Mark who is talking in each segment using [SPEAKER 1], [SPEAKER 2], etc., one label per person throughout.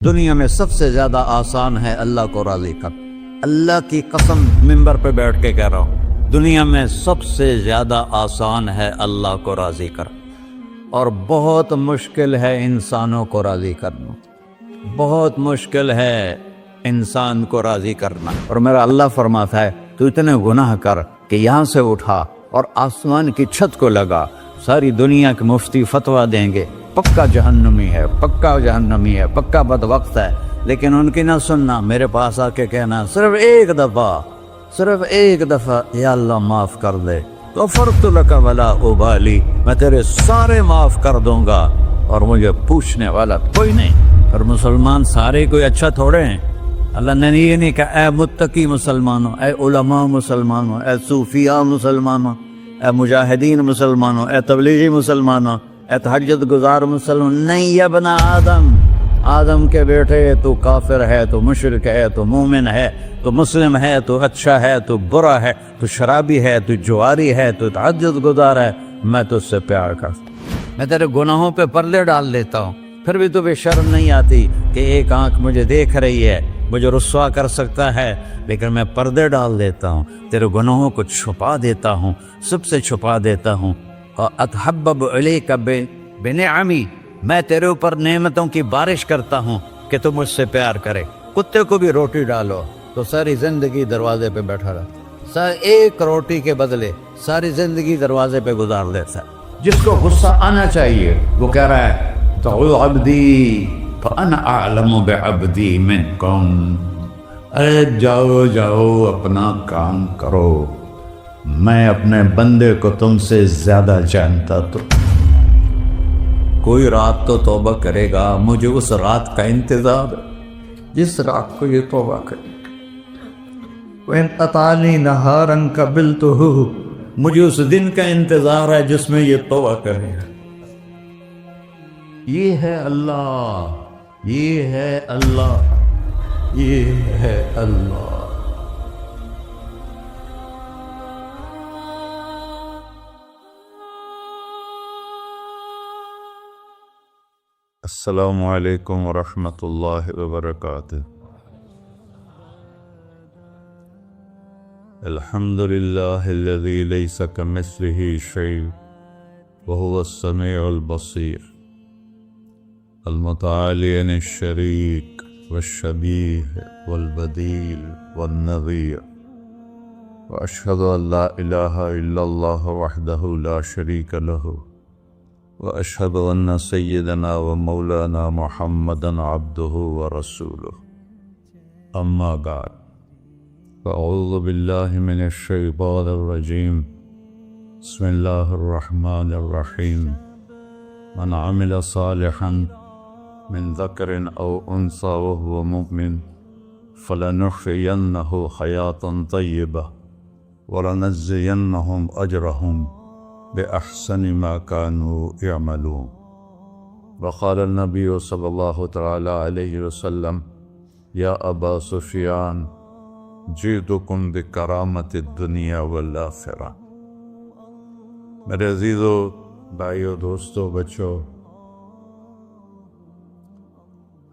[SPEAKER 1] دنیا میں سب سے زیادہ آسان ہے اللہ کو راضی کر۔ اللہ کی قسم منبر پہ بیٹھ کے کہہ رہا ہوں، دنیا میں سب سے زیادہ آسان ہے اللہ کو راضی کر، اور بہت مشکل ہے انسانوں کو راضی کرنا، بہت مشکل ہے انسان کو راضی کرنا۔ اور میرا اللہ فرماتا ہے تو اتنے گناہ کر کہ یہاں سے اٹھا اور آسمان کی چھت کو لگا، ساری دنیا کے مفتی فتویٰ دیں گے پکا جہنمی ہے، پکا جہنمی ہے، پکا بدبخت ہے، لیکن ان کی نہ سننا، میرے پاس آ کے کہنا صرف ایک دفعہ یا اللہ معاف کر دے، غفرت لک ولا ابالی، میں تیرے سارے معاف کر دوں گا اور مجھے پوچھنے والا کوئی نہیں۔ اور مسلمان سارے کوئی اچھا تھوڑے ہیں، اللہ نے یہ نہیں کہا اے متقی مسلمانوں، اے علماء مسلمانوں، اے صوفیاء مسلمانوں، اے مجاہدین مسلمانوں، اے تبلیغی مسلمانوں، اے تہجد گزار مسلمان، نہیں یا ابن آدم کے بیٹے، تو کافر ہے، تو مشرک ہے، تو مومن ہے، تو مسلم ہے، تو اچھا ہے، تو برا ہے، تو شرابی ہے، تو جواری ہے، تو تہجد گزار ہے، میں تجھ سے پیار کرتا ہوں، میں تیرے گناہوں پہ پردے ڈال دیتا ہوں، پھر بھی تمہیں شرم نہیں آتی کہ ایک آنکھ مجھے دیکھ رہی ہے، مجھے رسوا کر سکتا ہے، لیکن میں پردے ڈال دیتا ہوں، تیرے گناہوں کو چھپا دیتا ہوں، سب سے چھپا دیتا ہوں۔ اتحبب الیک بنعمی، میں تیرے اوپر نعمتوں کی بارش کرتا ہوں کہ تم مجھ سے پیار کرے۔ کتے کو بھی روٹی ڈالو تو ساری زندگی دروازے پہ بیٹھا رہتا، ایک روٹی کے بدلے ساری زندگی دروازے پہ گزار دیتا ہے۔ جس کو غصہ آنا چاہیے وہ کہہ رہا ہے تو عبدی فانا اعلم بعبدی منکم، ارے جاؤ اپنا کام کرو، میں اپنے بندے کو تم سے زیادہ جانتا۔ تو کوئی رات تو توبہ کرے گا، مجھے اس رات کا انتظار جس رات کو یہ توبہ کرے۔ وَإِنْ أَطَعَنِي نَهَارًا قَبِلْتُهُ، مجھے اس دن کا انتظار ہے جس میں یہ توبہ کرے گا۔ یہ ہے اللہ، یہ ہے اللہ، یہ ہے اللہ۔ السلام علیکم ورحمۃ اللہ وبرکاتہ۔ الحمد للہ الذی لیس کمثلہ شیء وہو السمیع البصیر، المتعالی عن الشریک والشبیہ والبدیل والنظیر، واشہد ان لا الہ الا اللہ وحدہ لا شریک لہ، واشہد ان سیدنا و مولانا محمدا عبدہ ورسولہ، اما بعد، فاعوذ باللہ من الشیطان الرجیم، بسم اللہ الرحمن الرحیم، من عمل صالحا من ذکر او انثی وهو مؤمن فلنحیینہ حیاتا طیبہ ولنجزینہم اجرہم بأحسن ما كانوا يعملون۔ وقال النبی صلی اللہ تعالی علیہ وسلم یا ابا سفیان جئتکم بکرامت الدنیا والآخرہ۔ میرے عزیزو، بھائیو، دوستو، بچوں،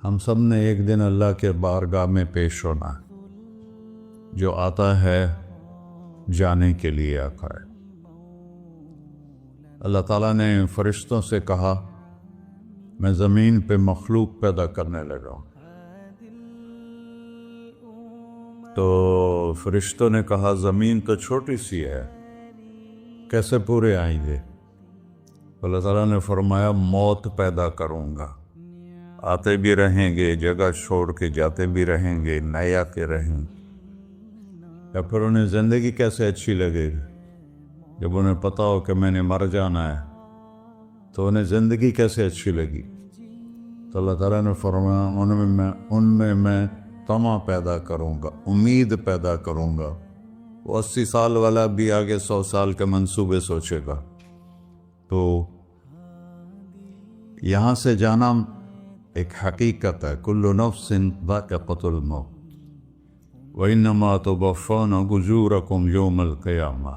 [SPEAKER 1] ہم سب نے ایک دن اللہ کے بارگاہ میں پیش ہونا، جو آتا ہے جانے کے لیے آتا ہے۔ اللہ تعالیٰ نے فرشتوں سے کہا میں زمین پہ مخلوق پیدا کرنے لگا ہوں، تو فرشتوں نے کہا زمین تو چھوٹی سی ہے، کیسے پورے آئیں گے؟ اللہ تعالیٰ نے فرمایا موت پیدا کروں گا، آتے بھی رہیں گے، جگہ چھوڑ کے جاتے بھی رہیں گے، نئے آتے رہیں گے۔ یا پھر انہیں زندگی کیسے اچھی لگے گی جب انہیں پتا ہو کہ میں نے مر جانا ہے، تو انہیں زندگی کیسے اچھی لگی؟ تو اللہ تعالیٰ نے فرمایا ان میں میں طمع پیدا کروں گا، امید پیدا کروں گا۔ وہ 80 سال والا بھی آگے 100 سال کے منصوبے سوچے گا۔ تو یہاں سے جانا ایک حقیقت ہے، کل نفس ذائقۃ الموت وانما توفون اجورکم یوم القیامہ،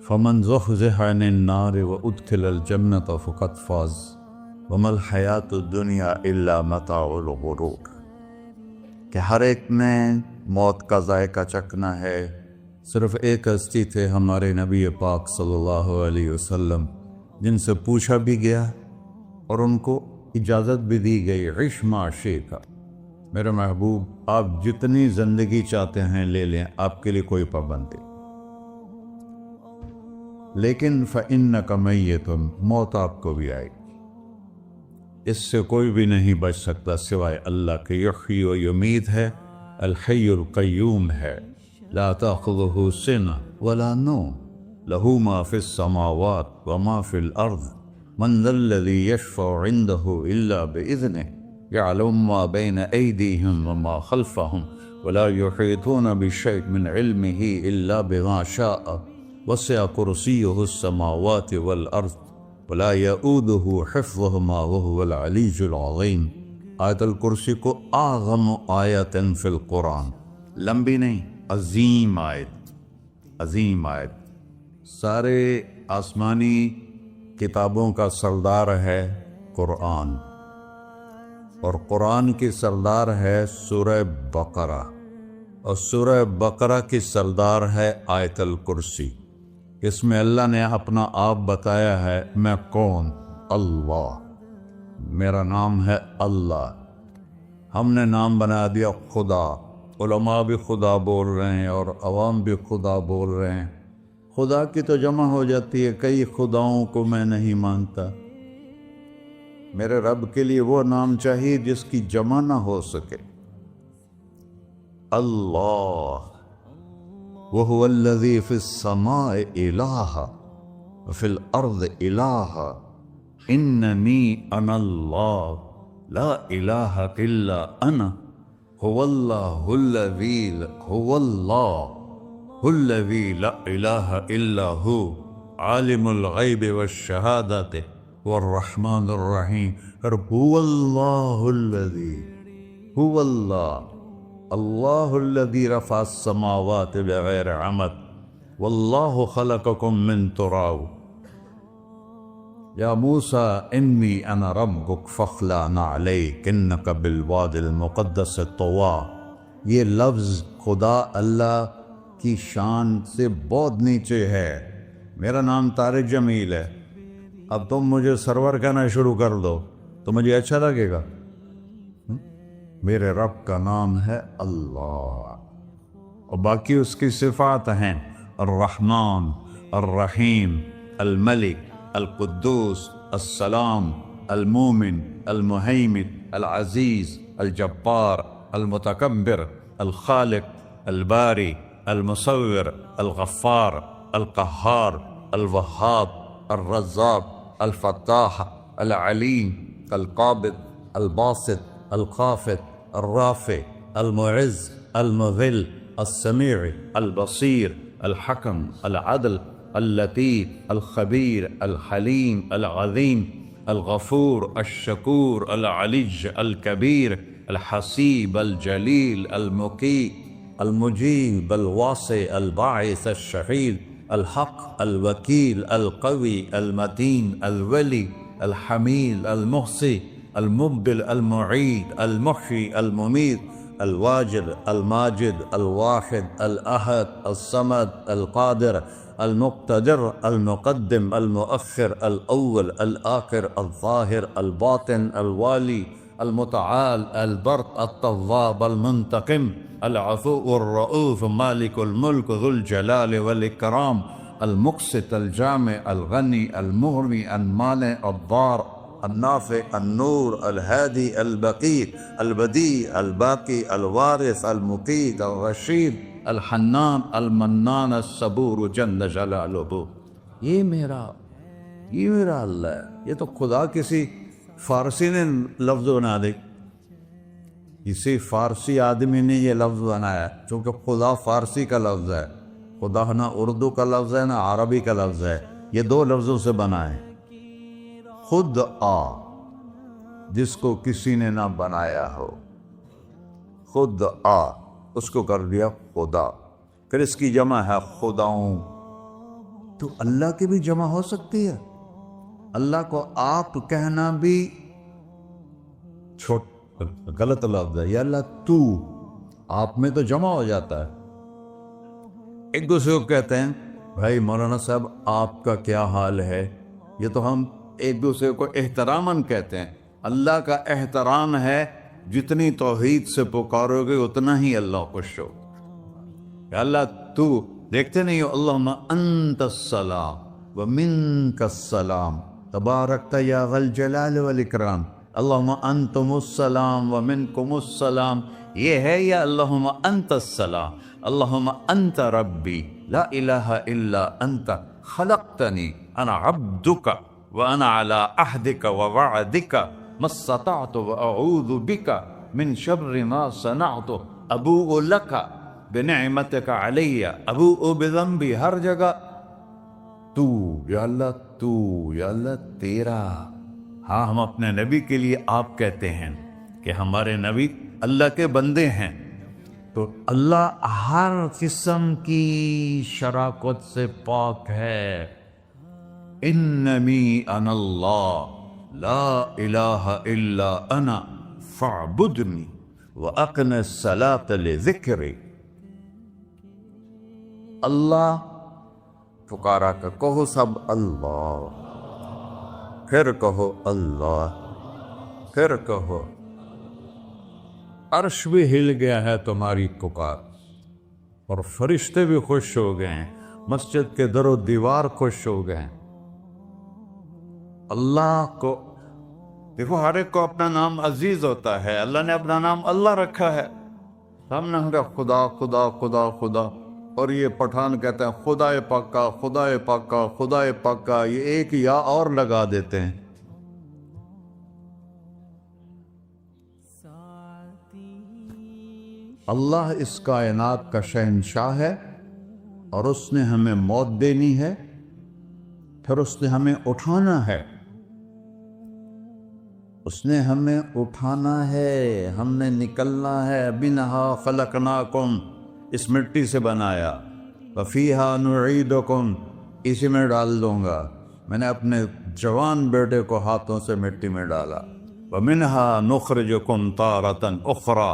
[SPEAKER 1] فمن زحزح عن النار وادخل الجنة فقد فاز۔ وما الحیات الدنیا الا متاع الغرور، کہ ہر ایک نے موت کا ذائقہ چکھنا ہے۔ صرف ایک ہستی تھے ہمارے نبی پاک صلی اللہ علیہ وسلم، جن سے پوچھا بھی گیا اور ان کو اجازت بھی دی گئی، عش ما شئت، میرے محبوب آپ جتنی زندگی چاہتے ہیں لے لیں، آپ کے لیے کوئی پابندی، لیکن فإنک میت، موت آپ کو بھی آئے گی، اس سے کوئی بھی نہیں بچ سکتا سوائے اللہ کے۔ یحیی و یمیت ہے، الحی القیوم ہے، لا تأخذہ سنہ ولا نوم، لہ ما فی السماوات وما فی الارض، من ذا الذی یشفع عنده الا بإذنہ، يعلم ما بين أيديهم وما خلفهم ولا يحيطون بشيء من علمه إلا بما شاء، وسع كرسيه السماوات والأرض ولا يؤوده حفظهما وهو العلي العظيم۔ آیت الکرسی کو اعظم آیت فی القرآن، لمبی نہیں، عظیم آیت، عظیم آیت، سارے آسمانی کتابوں کا سردار ہے قرآن، اور قرآن کی سردار ہے سورہ بقرہ، اور سورہ بقرہ کی سردار ہے آیت الکرسی۔ اس میں اللہ نے اپنا آپ بتایا ہے، میں کون؟ اللہ، میرا نام ہے اللہ۔ ہم نے نام بنا دیا خدا، علماء بھی خدا بول رہے ہیں اور عوام بھی خدا بول رہے ہیں۔ خدا کی تو جمع ہو جاتی ہے، کئی خداؤں کو میں نہیں مانتا، میرے رب کے لیے وہ نام چاہیے جس کی جمع نہ ہو سکے۔ اللہ، وہو الذی فی السماء الہ وفی الارض الہ، اننی انا اللہ لا الہ الا انا، هو اللہ الذی لا الہ الا ہو، عالم الغیب والشہادۃ والرحمن الرحیم۔ هو اللہ الذی، هو اللہ الذی رفع السماوات بغیر عمد، واللہ خلقکم من تراب، یا موسیٰ انی انا ربک فاخلع نعلیک انک بالوادی المقدس طویٰ۔ یہ لفظ خدا اللہ کی شان سے بہت نیچے ہے۔ میرا نام طارق جمیل ہے، اب تم مجھے سرور کہنا شروع کر دو تو مجھے اچھا لگے گا؟ میرے رب کا نام ہے اللہ، اور باقی اس کی صفات ہیں، الرحمن، الرحیم، الملک، القدوس، السلام، المومن، المہیمن، العزیز، الجبار، المتکبر، الخالق، الباری، المصور، الغفار، القہار، الوہاب، الرزاق، الفتاح، العلیم، القابض، الباسط، الخافض، الرافع، المعز، المذل، السمیع، البصیر، الحکم، العدل، اللطیف، الخبیر، الحلیم، العظیم، الغفور، الشکور، العلی، الکبیر، الحسیب، الجلیل، المقیت، المجیب، الواسع، الباعث، الشہید، الحق، الوکیل، القوی، المتین، الولی، الحمید، المحصی، المبدل، المعید، المحیی، الممیت، الواجد، الماجد، الواحد، الأحد، الصمد، القادر، المقتدر، المقدم، المؤخر، الأول، الآخر، الظاهر، الباطن، الوالي، المتعال، البر، التواب، المنتقم، العفو، الرؤوف، مالك الملك، ذو الجلال والإكرام، المقسط، الجامع، الغني، المغني، المانع، الضار، النافع، النور، الهادي، البقي، البديع، الباقي، الوارث، المقيت، الرشيد، الحنان، المنان، الصبور جل جلالہ۔ یہ میرا اللہ ہے۔ یہ تو خدا کسی فارسی نے لفظ بنا دے، کسی فارسی آدمی نے یہ لفظ بنایا، چونکہ خدا فارسی کا لفظ ہے، خدا نہ اردو کا لفظ ہے نہ عربی کا لفظ ہے، یہ دو لفظوں سے بنا ہے۔ خود آ، جس کو کسی نے نہ بنایا ہو، خود آ، اس کو کر دیا خدا۔ پھر اس کی جمع ہے خداؤں، تو اللہ کی بھی جمع ہو سکتی ہے؟ اللہ کو آپ کہنا بھی غلط لفظ ہے. یا اللہ تو، آپ میں تو جمع ہو جاتا ہے. ایک دوسرے کو کہتے ہیں بھائی مولانا صاحب آپ کا کیا حال ہے. یہ تو ہم ایک دوسرے کو احتراماً کہتے ہیں. اللہ کا احترام ہے جتنی توحید سے پکارو گے اتنا ہی اللہ خوش ہو. کہ اللہ تو، دیکھتے نہیں ہو اللہم انت السلام ومنک السلام تبارکت یا ذا الجلال والاکرام. اللہم انتم السلام ومنکم السلام یہ ہے، یا اللہم انت السلام اللہم انت ربی لا الہ الا انت خلقتنی انا عبدک وانا علی عہدک ووعدک ما استطعت واعوذ بک من شر ما صنعت ابوء لک بنعمتک علی ابوء بذنبی. ہر جگہ تو، یا اللہ تو، یا اللہ تیرا. ہاں ہم اپنے نبی کے لیے آپ کہتے ہیں کہ ہمارے نبی اللہ کے بندے ہیں. تو اللہ ہر قسم کی شراکت سے پاک ہے. اننی انا اللہ لا الہ الا انا فاعبدنی واقم الصلاۃ لذکری. اللہ پکارا کر کہو سب اللہ، پھر کہو اللہ، پھر کہو. عرش بھی ہل گیا ہے تمہاری پکار، اور فرشتے بھی خوش ہو گئے ہیں، مسجد کے در و دیوار خوش ہو گئے ہیں. اللہ کو دیکھو، ہر ایک کو اپنا نام عزیز ہوتا ہے. اللہ نے اپنا نام اللہ رکھا ہے. ہم نے کہا خدا خدا خدا خدا، اور یہ پٹھان کہتے ہیں خدا پاکا خدا پاکا خدا پاکا. یہ ایک یا اور لگا دیتے ہیں. اللہ اس کائنات کا شہنشاہ ہے، اور اس نے ہمیں موت دینی ہے، پھر اس نے ہمیں اٹھانا ہے. اس نے ہمیں اٹھانا ہے، ہم نے نکلنا ہے. منہا خلقناکم، اس مٹی سے بنایا. وفیہا نعیدکم، اسی میں ڈال دوں گا. میں نے اپنے جوان بیٹے کو ہاتھوں سے مٹی میں ڈالا. ومنہا نخرجکم تارۃ اخری،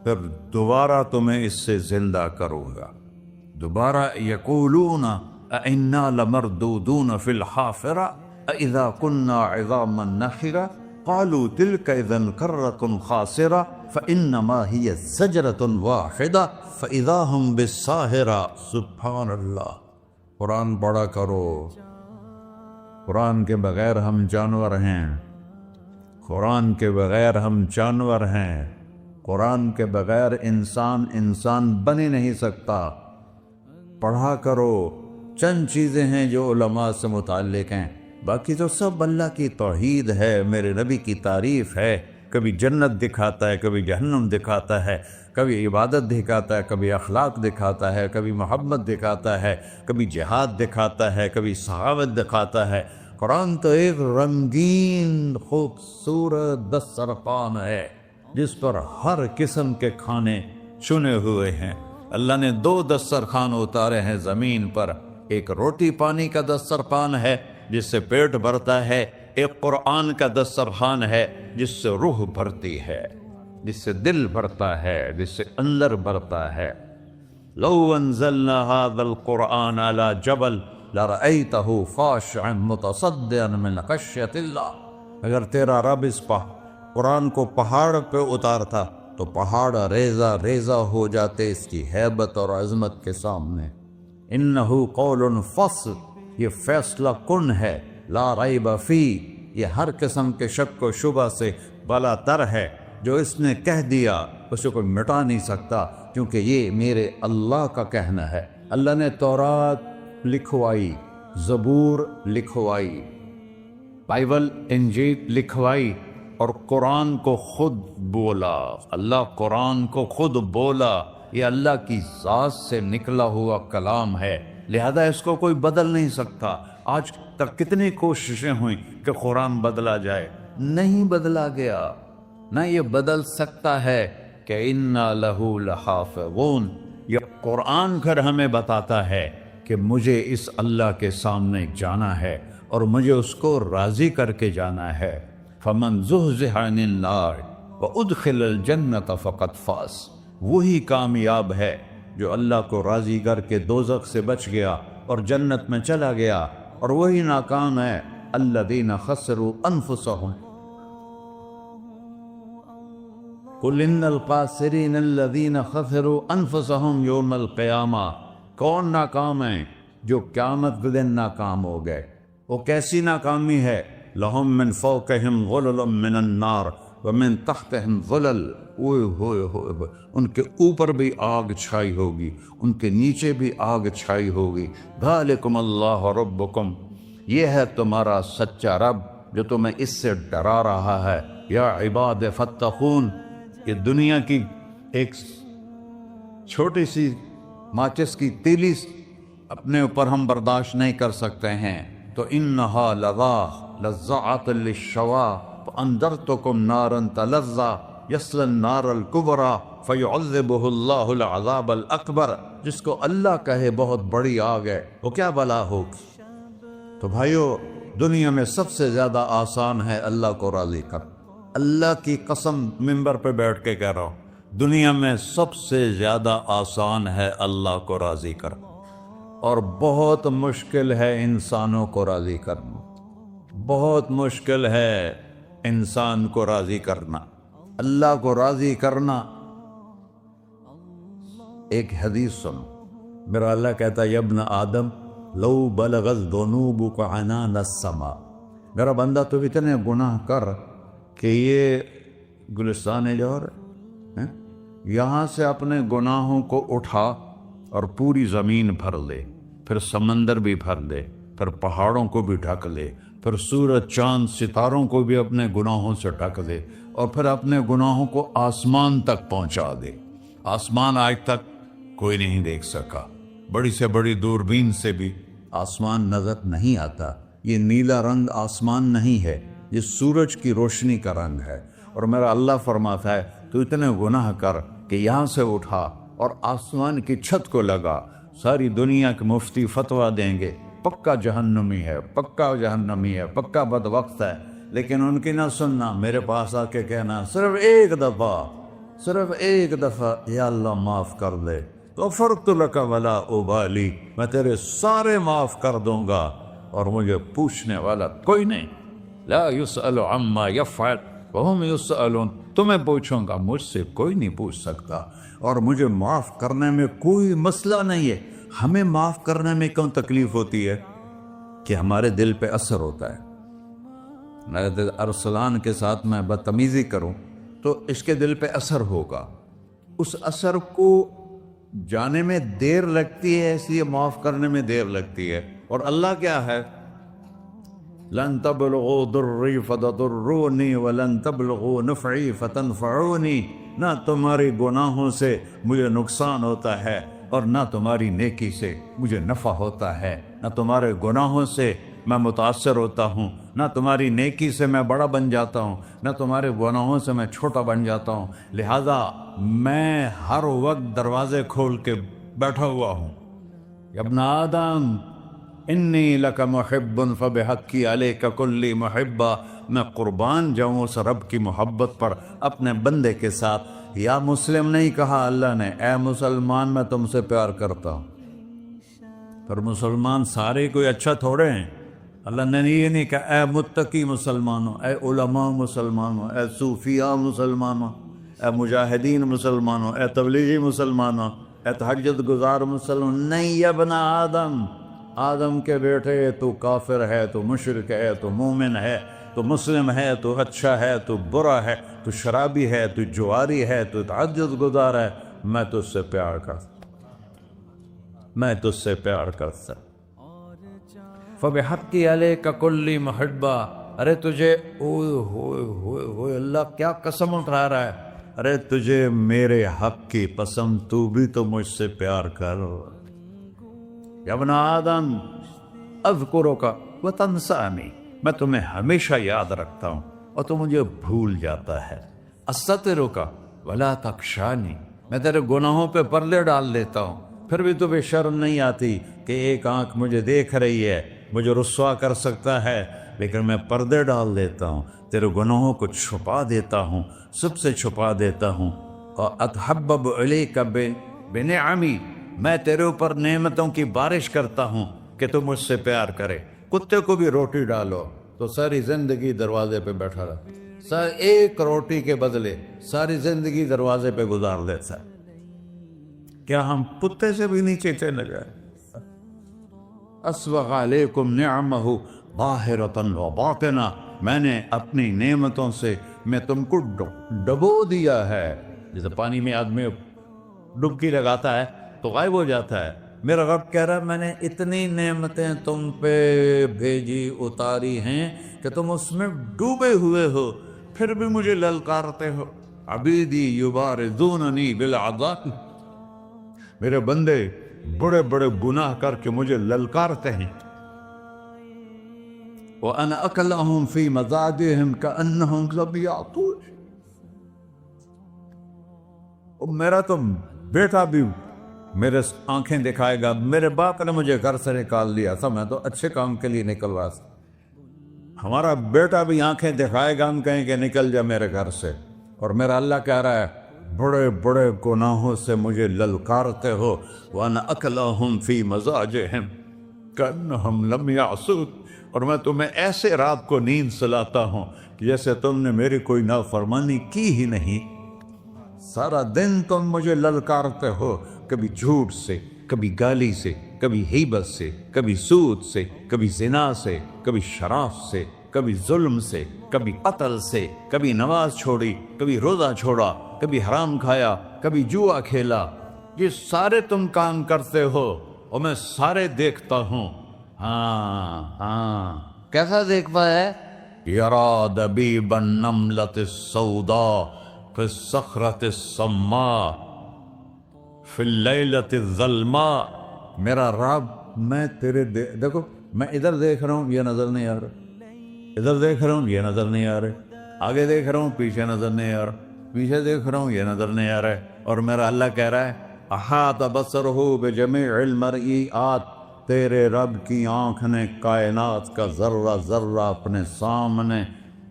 [SPEAKER 1] پھر دوبارہ تمہیں اس سے زندہ کروں گا. دوبارہ یقولون اَإِنَّا لَمَرْدُودُونَ فِي الْحَافِرَةِ أَإِذَا كُنَّا عِظَامًا نَخِرَةً قَالُوا تِلْكَ إِذًا كَرَّةٌ خَاسِرَةٌ فَإِنَّمَا هِيَ زَجْرَةٌ وَاحِدَةٌ فَإِذَا هُمْ بِالسَّاهِرَةِ. سبحان اللہ. قرآن پڑھا کرو. قرآن کے بغیر ہم جانور ہیں. قرآن کے بغیر ہم جانور ہیں. قرآن کے بغیر انسان بن ہی نہیں سکتا. پڑھا کرو. چند چیزیں ہیں جو علماء سے متعلق ہیں، باقی تو سب اللہ کی توحید ہے، میرے نبی کی تعریف ہے. کبھی جنت دکھاتا ہے، کبھی جہنم دکھاتا ہے، کبھی عبادت دکھاتا ہے، کبھی اخلاق دکھاتا ہے، کبھی محبت دکھاتا ہے، کبھی جہاد دکھاتا ہے، کبھی سخاوت دکھاتا ہے. قرآن تو ایک رنگین خوبصورت دسترخوان ہے جس پر ہر قسم کے کھانے چنے ہوئے ہیں. اللہ نے 2 دسترخوان اتارے ہیں زمین پر. ایک روٹی پانی کا دسترخوان ہے جس سے پیٹ بھرتا ہے، ایک قرآن کا دسترخوان ہے جس سے روح بھرتی ہے، جس سے دل بھرتا ہے، جس سے اندر بھرتا ہے. لو انزلنا هذا القرآن على جبل لرأيته خاشعا متصدعا من خشية الله. اگر تیرا رب اس قرآن کو پہاڑ پہ اتارتا تو پہاڑ ریزہ ریزہ ہو جاتے اس کی ہیبت اور عظمت کے سامنے. انہو قول فصل، یہ فیصلہ کن ہے. لا ریب فی، یہ ہر قسم کے شک و شبہ سے بلا تر ہے. جو اس نے کہہ دیا اسے کوئی مٹا نہیں سکتا، کیونکہ یہ میرے اللہ کا کہنا ہے. اللہ نے تورات لکھوائی، زبور لکھوائی، بائبل انجیل لکھوائی، اور قرآن کو خود بولا. اللہ قرآن کو خود بولا. یہ اللہ کی ذات سے نکلا ہوا کلام ہے، لہذا اس کو کوئی بدل نہیں سکتا. آج تک کتنی کوششیں ہوئیں کہ قرآن بدلا جائے، نہیں بدلا گیا. نہ یہ بدل سکتا ہے کہ اِنَّا لَهُ لَحَافِظُونَ. یہ قرآن پھر ہمیں بتاتا ہے کہ مجھے اس اللہ کے سامنے جانا ہے اور مجھے اس کو راضی کر کے جانا ہے۔ فمن زحزح عن النار وادخل الجنة فقد فاز، وہی کامیاب ہے جو اللہ کو راضی کر کے دوزخ سے بچ گیا اور جنت میں چلا گیا، اور وہی ناکام ہے۔ الذین خسروا انفسهم قل ان الخاسرین الذین خسروا انفسهم یوم القیامہ، کون ناکام ہیں؟ جو قیامت کے دن ناکام ہو گئے۔ وہ کیسی ناکامی ہے؟ لہم من فوقہم غلل من النار ومن تحتہم ظلل، اوئے ہوئے ہوئے، ان کے اوپر بھی آگ چھائی ہوگی، ان کے نیچے بھی آگ چھائی ہوگی۔ ذالکم اللہ ربکم، یہ ہے تمہارا سچا رب جو تمہیں اس سے ڈرا رہا ہے۔ یا عباد فاتقون، یہ دنیا کی ایک چھوٹی سی ماچس کی تیلی اپنے اوپر ہم برداشت نہیں کر سکتے ہیں، تو انہا لظا لزعت للشوا فانذرتکم نارا تلظا یصلی النار الکبری فیعذبہ اللہ العذاب الاکبر، جس کو اللہ کہے بہت بڑی آگ ہے، وہ کیا بلا ہوگی۔ تو بھائیو، دنیا میں سب سے زیادہ آسان ہے اللہ کو راضی کر۔ اللہ کی قسم منبر پہ بیٹھ کے کہہ رہا ہوں، دنیا میں سب سے زیادہ آسان ہے اللہ کو راضی کر، اور بہت مشکل ہے انسانوں کو راضی کرنا، بہت مشکل ہے انسان کو راضی کرنا۔ اللہ کو راضی کرنا، ایک حدیث سنو، میرا اللہ کہتا ہے یا ابن آدم لو بلغت ذنوبک عنان السماء، میرا بندہ تو اتنے گناہ کر کہ یہ گلستان جوہر ہے، یہاں سے اپنے گناہوں کو اٹھا اور پوری زمین بھر لے، پھر سمندر بھی بھر لے، پھر پہاڑوں کو بھی ڈھک لے، پھر سورج چاند ستاروں کو بھی اپنے گناہوں سے ڈھک دے، اور پھر اپنے گناہوں کو آسمان تک پہنچا دے۔ آسمان آج تک کوئی نہیں دیکھ سکا، بڑی سے بڑی دوربین سے بھی آسمان نظر نہیں آتا۔ یہ نیلا رنگ آسمان نہیں ہے، یہ سورج کی روشنی کا رنگ ہے۔ اور میرا اللہ فرماتا ہے تو اتنے گناہ کر کہ یہاں سے اٹھا اور آسمان کی چھت کو لگا، ساری دنیا کے مفتی فتویٰ دیں گے پکا جہنمی ہے، پکا جہنمی ہے، پکا بدبخت ہے، لیکن ان کی نہ سننا، میرے پاس آ کے کہنا صرف ایک دفعہ یا اللہ معاف کر دے، غفرت لک ولا ابالی، میں تیرے سارے معاف کر دوں گا اور مجھے پوچھنے والا کوئی نہیں۔ لا یسأل عما یفعل وہم یسألون، تمہیں پوچھوں گا، مجھ سے کوئی نہیں پوچھ سکتا، اور مجھے معاف کرنے میں کوئی مسئلہ نہیں ہے۔ ہمیں معاف کرنے میں کیوں تکلیف ہوتی ہے؟ کہ ہمارے دل پہ اثر ہوتا ہے۔ میں ارسلان کے ساتھ میں بدتمیزی کروں تو اس کے دل پہ اثر ہوگا، اس اثر کو جانے میں دیر لگتی ہے، اس لیے معاف کرنے میں دیر لگتی ہے۔ اور اللہ کیا ہے؟ لن تبلغوا ضری فتضرونی ولن تبلغوا نفعی فتنفعونی، نہ تمہاری گناہوں سے مجھے نقصان ہوتا ہے اور نہ تمہاری نیکی سے مجھے نفع ہوتا ہے، نہ تمہارے گناہوں سے میں متاثر ہوتا ہوں، نہ تمہاری نیکی سے میں بڑا بن جاتا ہوں، نہ تمہارے گناہوں سے میں چھوٹا بن جاتا ہوں، لہذا میں ہر وقت دروازے کھول کے بیٹھا ہوا ہوں۔ یا ابن آدم انی لک محب فبحقی علیک کلی محبہ، میں قربان جاؤں اس رب کی محبت پر اپنے بندے کے ساتھ۔ یا مسلم نہیں کہا اللہ نے، اے مسلمان میں تم سے پیار کرتا ہوں۔ پر مسلمان سارے کوئی اچھا تھوڑے ہیں، اللہ نے یہ نہیں کہا اے متقی مسلمانوں، اے علماء مسلمانوں، اے صوفیاء مسلمانوں، اے مجاہدین مسلمانوں، اے تبلیغی مسلمانوں، اے تہجد گزار مسلمان، نہیں یا ابن آدم، آدم کے بیٹے، تو کافر ہے، تو مشرک ہے، تو مومن ہے، تو مسلم ہے، تو اچھا ہے، تو برا ہے، تو شرابی ہے، تو جواری ہے، تو تہجد گزار ہے، میں تجھ سے پیار کرتا، میں تجھ سے پیار کرتا۔ فبحقی علیک کلی محبہ، ارے تجھے اوئے ہوئے ہوئے ہوئے، اللہ کیا قسم اٹھا رہا ہے، ارے تجھے میرے حق کی قسم، تو بھی تو مجھ سے پیار کر۔ یا ابن آدم اذکرک وتنسانی، میں تمہیں ہمیشہ یاد رکھتا ہوں اور تو مجھے بھول جاتا ہے۔ استترک ولا تخشانی، میں تیرے گناہوں پہ پردے ڈال دیتا ہوں، پھر بھی تمہیں شرم نہیں آتی کہ ایک آنکھ مجھے دیکھ رہی ہے مجھے رسوا کر سکتا ہے، لیکن میں پردے ڈال دیتا ہوں، تیرے گناہوں کو چھپا دیتا ہوں، سب سے چھپا دیتا ہوں۔ اور اتحبب علیک بنعمی، میں تیرے اوپر نعمتوں کی بارش کرتا ہوں کہ تو مجھ سے پیار کرے۔ کتے کو بھی روٹی ڈالو تو ساری زندگی دروازے پہ بیٹھا رہا، ایک روٹی کے بدلے ساری زندگی دروازے پہ گزار دیتا ہے۔ کیا ہم کتے سے بھی نیچے چلے گئے؟ اسبغ علیکم نعمہ ظاہرۃ و باطنہ، میں نے اپنی نعمتوں سے میں تم کو ڈبو دیا ہے۔ جیسے پانی میں آدمی ڈبکی لگاتا ہے تو غائب ہو جاتا ہے، میرا رب کہہ رہا ہے میں نے اتنی نعمتیں تم پہ بھیجی اتاری ہیں کہ تم اس میں ڈوبے ہوئے ہو، پھر بھی مجھے للکارتے ہو۔ عبیدی یبارزوننی بالعذاب، میرے بندے بڑے بڑے گناہ کر کے مجھے للکارتے ہیں۔ وَأَنَا أَكْلَهُمْ فِي مَزَاجِهِمْ كَأَنَّهُمْ لَمْ يَعْطُونِ، میرا تو بیٹا بھی میرے آنکھیں دکھائے گا، میرے باپ نے مجھے گھر سے نکال دیا تھا، میں تو اچھے کام کے لیے نکل رہا تھا، ہمارا بیٹا بھی آنکھیں دکھائے گا، ہم کہیں کہ نکل جا میرے گھر سے۔ اور میرا اللہ کہہ رہا ہے بڑے بڑے گناہوں سے مجھے للکارتے ہو۔ وَأَنَا أَكْلَهُمْ فِي مَزَاجِهِمْ كَأَنَّهُمْ لَمْ يَعْصُونِ، اور میں تمہیں ایسے رات کو نیند سلاتا ہوں کہ جیسے تم نے میری کوئی نافرمانی کی ہی نہیں۔ سارا دن تم مجھے للکارتے ہو، کبھی جھوٹ سے، کبھی گالی سے، کبھی غیبت سے، کبھی سود سے، کبھی زنا سے، کبھی شراب سے، کبھی ظلم سے، کبھی قتل سے، کبھی نماز چھوڑی، کبھی روزہ چھوڑا، کبھی حرام کھایا، کبھی جوا کھیلا۔ یہ سارے تم کام کرتے ہو اور میں سارے دیکھتا ہوں۔ ہاں کیسا دیکھتا ہے؟ یرا دبیب النملۃ السوداء فی الصخرۃ الصماء فی اللیلۃ الظلماء، میرا رب میں تیرے دیکھو، میں ادھر دیکھ رہا ہوں یہ نظر نہیں آ رہا، ادھر دیکھ رہا ہوں یہ نظر نہیں آ رہا، آگے دیکھ رہا ہوں پیچھے نظر نہیں آ رہا، پیچھے دیکھ رہا ہوں یہ نظر نہیں آ رہا ہے، اور میرا اللہ کہہ رہا ہے احاط بصرہ بجمیع المرئیات، تیرے رب کی آنکھ نے کائنات کا ذرہ ذرہ اپنے سامنے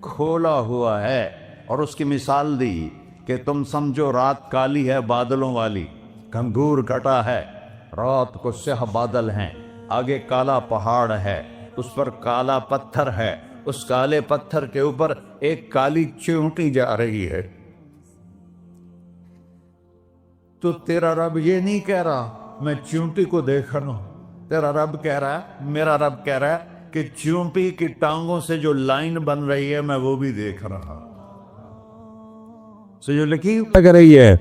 [SPEAKER 1] کھولا ہوا ہے۔ اور اس کی مثال دی کہ تم سمجھو رات کالی ہے بادلوں والی، گھنگور گھٹا ہے، رات کو سیاہ بادل ہیں، آگے کالا پہاڑ ہے، اس پر کالا پتھر ہے، اس کالے پتھر کے اوپر ایک کالی چیونٹی جا رہی ہے۔ تو تیرا رب یہ نہیں کہہ رہا میں چیونٹی کو دیکھ رہا ہوں، تیرا رب کہہ رہا ہے، میرا رب کہہ رہا ہے کہ چیونٹی کی ٹانگوں سے جو لائن بن رہی ہے میں وہ بھی دیکھ رہا، سے جو لکیر لگ رہی ہے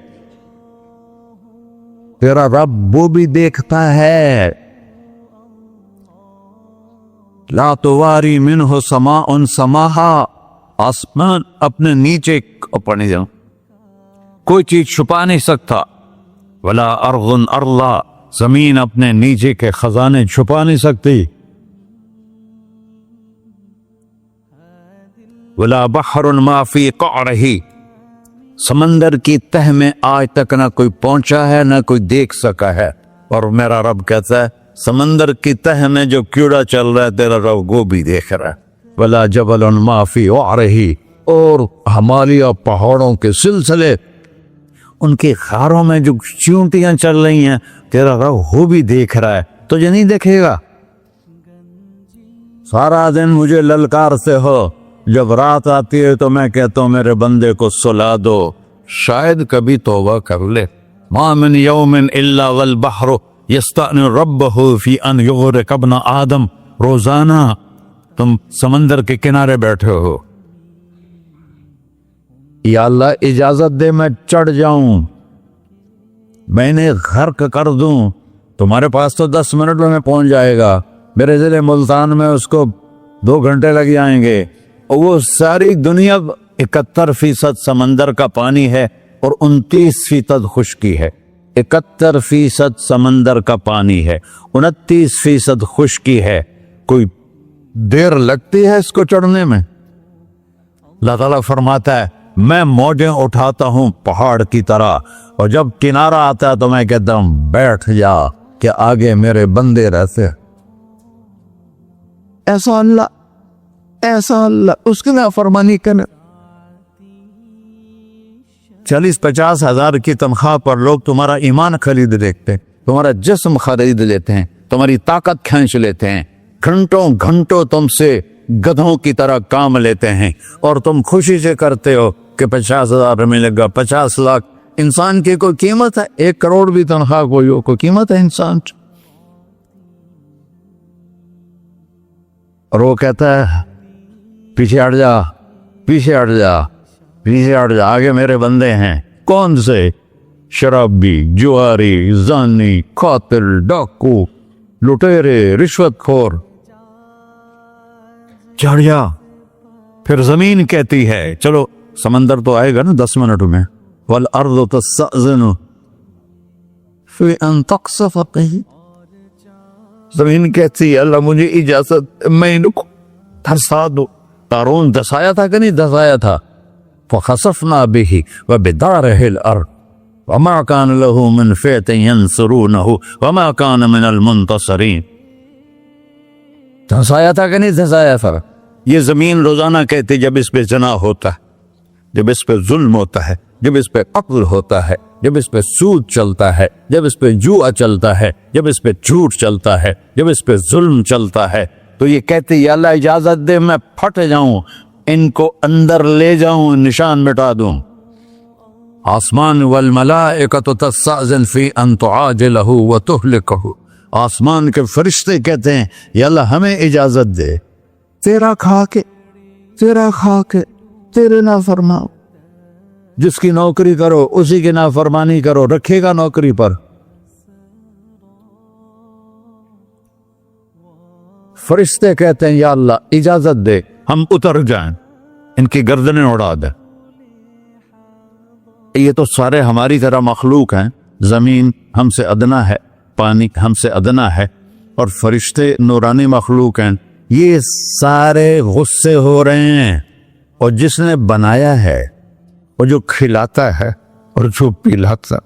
[SPEAKER 1] تیرا رب وہ بھی دیکھتا ہے۔ لا تواری منہ سماء سماہا، آسمان اپنے نیچے پڑھنے جاؤں کوئی چیز چھپا نہیں سکتا، ولا ارض ارضا، زمین اپنے نیچے کے خزانے چھپا نہیں سکتی، ولا بحر ما فی قعرہ، سمندر کی تہ میں آج تک نہ کوئی پہنچا ہے نہ کوئی دیکھ سکا ہے، اور میرا رب کہتا ہے سمندر کی تہ میں جو کیڑا چل رہا ہے تیرا رب وہ بھی دیکھ رہا ہے، ولا جبل ما فی وعرہ، اور ہمالیہ پہاڑوں کے سلسلے ان کی خاروں میں جو چیونٹیاں چل رہی ہیں تیرا رب وہ بھی دیکھ رہا ہے، تجھے نہیں دیکھے گا؟ سارا دن مجھے للکارتے ہو، جب رات آتی ہے تو میں کہتا ہوں میرے بندے کو سلا دو، شاید کبھی توبہ کر لے۔ ما من یوم الا والبحر یستأنی ربہ فی ان یغرق ابن آدم، روزانہ تم سمندر کے کنارے بیٹھے ہو، یا اللہ اجازت دے میں چڑھ جاؤں، میں نے غرق کر دوں، تمہارے پاس تو 10 منٹ میں پہنچ جائے گا، میرے ضلع ملتان میں اس کو 2 گھنٹے لگ جائیں گے، اور وہ ساری دنیا 71% سمندر کا پانی ہے اور 29% خشکی ہے، 71% سمندر کا پانی ہے، 29% خشکی ہے، کوئی دیر لگتی ہے اس کو چڑھنے میں؟ اللہ تعالیٰ فرماتا ہے میں موجیں اٹھاتا ہوں پہاڑ کی طرح، اور جب کنارہ آتا ہے تو میں کہتا ہوں بیٹھ جا کہ آگے میرے بندے رہتے۔ ایسا اللہ اس کی نافرمانی کرے. 40-50 ہزار کی تنخواہ پر لوگ تمہارا ایمان خرید لیتے ہیں, تمہارا جسم خرید لیتے ہیں, تمہاری طاقت کھینچ لیتے ہیں, گھنٹوں تم سے گدھوں کی طرح کام لیتے ہیں, اور تم خوشی سے کرتے ہو کہ 50,000 ملے گا, 50 لاکھ. انسان کی کوئی قیمت ہے؟ 1 کروڑ بھی تنخواہ کوئی قیمت ہے انسان؟ اور وہ کہتا ہے پیچھے ہٹ جا, آگے میرے بندے ہیں. کون سے؟ شرابی, جواری, زانی, قاتل, ڈاکو, لٹیرے, رشوت خور. چڑھ جا. پھر زمین کہتی ہے چلو, سمندر تو آئے گا نا 10 منٹ میں. والارض تستأذن فی ان تقصف قیل. زمین کہتی ہے اللہ مجھے اجازت, میں ان کو دھسا دو. قارون دھسایا تھا کہ نہیں دھسایا تھا؟ فخسفنا به وبداره الارض وما كان له من فئة ينصرونه وما كان من المنتصرين. دھسایا تھا کہ نہیں دھسایا تھا؟ یہ زمین روزانہ کہتی جب اس پہ زنا ہوتا ہے, جب اس پہ ظلم ہوتا ہے, جب اس پہ قتل ہوتا ہے, جب اس پہ سود چلتا ہے, جب اس پہ جوا چلتا ہے, جب اس پہ جھوٹ چلتا ہے, جب اس پہ ظلم چلتا ہے, تو یہ کہتے یا اللہ اجازت دے میں پھٹ جاؤں, ان کو اندر لے جاؤں, نشان مٹا دوں. آسمان والملائکۃ تستأذن فی ان تعاجلہ وتہلکہ. آسمان کے فرشتے کہتے ہیں یا اللہ ہمیں اجازت دے, تیرا کھا کے تیرے نافرماؤ. جس کی نوکری کرو اسی کی نافرمانی کرو, رکھے گا نوکری پر. فرشتے کہتے ہیں یا اللہ اجازت دے ہم اتر جائیں, ان کی گردنیں اڑا دیں. یہ تو سارے ہماری طرح مخلوق ہیں. زمین ہم سے ادنا ہے, پانی ہم سے ادنا ہے, اور فرشتے نورانی مخلوق ہیں. یہ سارے غصے ہو رہے ہیں. اور جس نے بنایا ہے, اور جو کھلاتا ہے, اور جو پلاتا,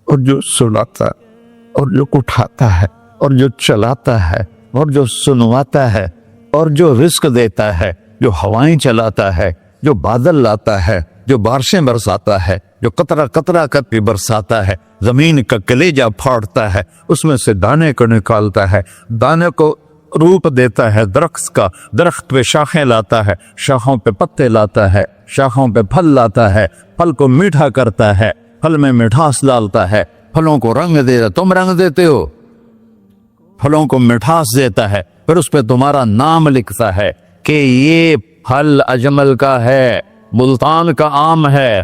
[SPEAKER 1] اور جو سلاتا, اور جو اٹھاتا ہے, اور جو چلاتا ہے, اور جو سنواتا ہے, اور جو رزق دیتا ہے, جو ہوائیں چلاتا ہے, جو بادل لاتا ہے, جو بارشیں برساتا ہے, جو قطرہ قطرہ کر کے برساتا ہے, زمین کا کلیجہ پھاڑتا ہے, اس میں سے دانے کو نکالتا ہے, دانے کو روپ دیتا ہے درخت کا, درخت پہ شاخیں لاتا ہے, شاخوں پہ پتے لاتا ہے, شاخوں پہ پھل لاتا ہے, پھل کو میٹھا کرتا ہے, پھل میں مٹھاس ڈالتا ہے, پھلوں کو رنگ دیتا. تم رنگ دیتے ہو, پھلوں کو مٹھاس دیتا ہے, پھر اس پہ تمہارا نام لکھتا ہے کہ یہ پھل اجمل کا ہے, ملتان کا آم ہے,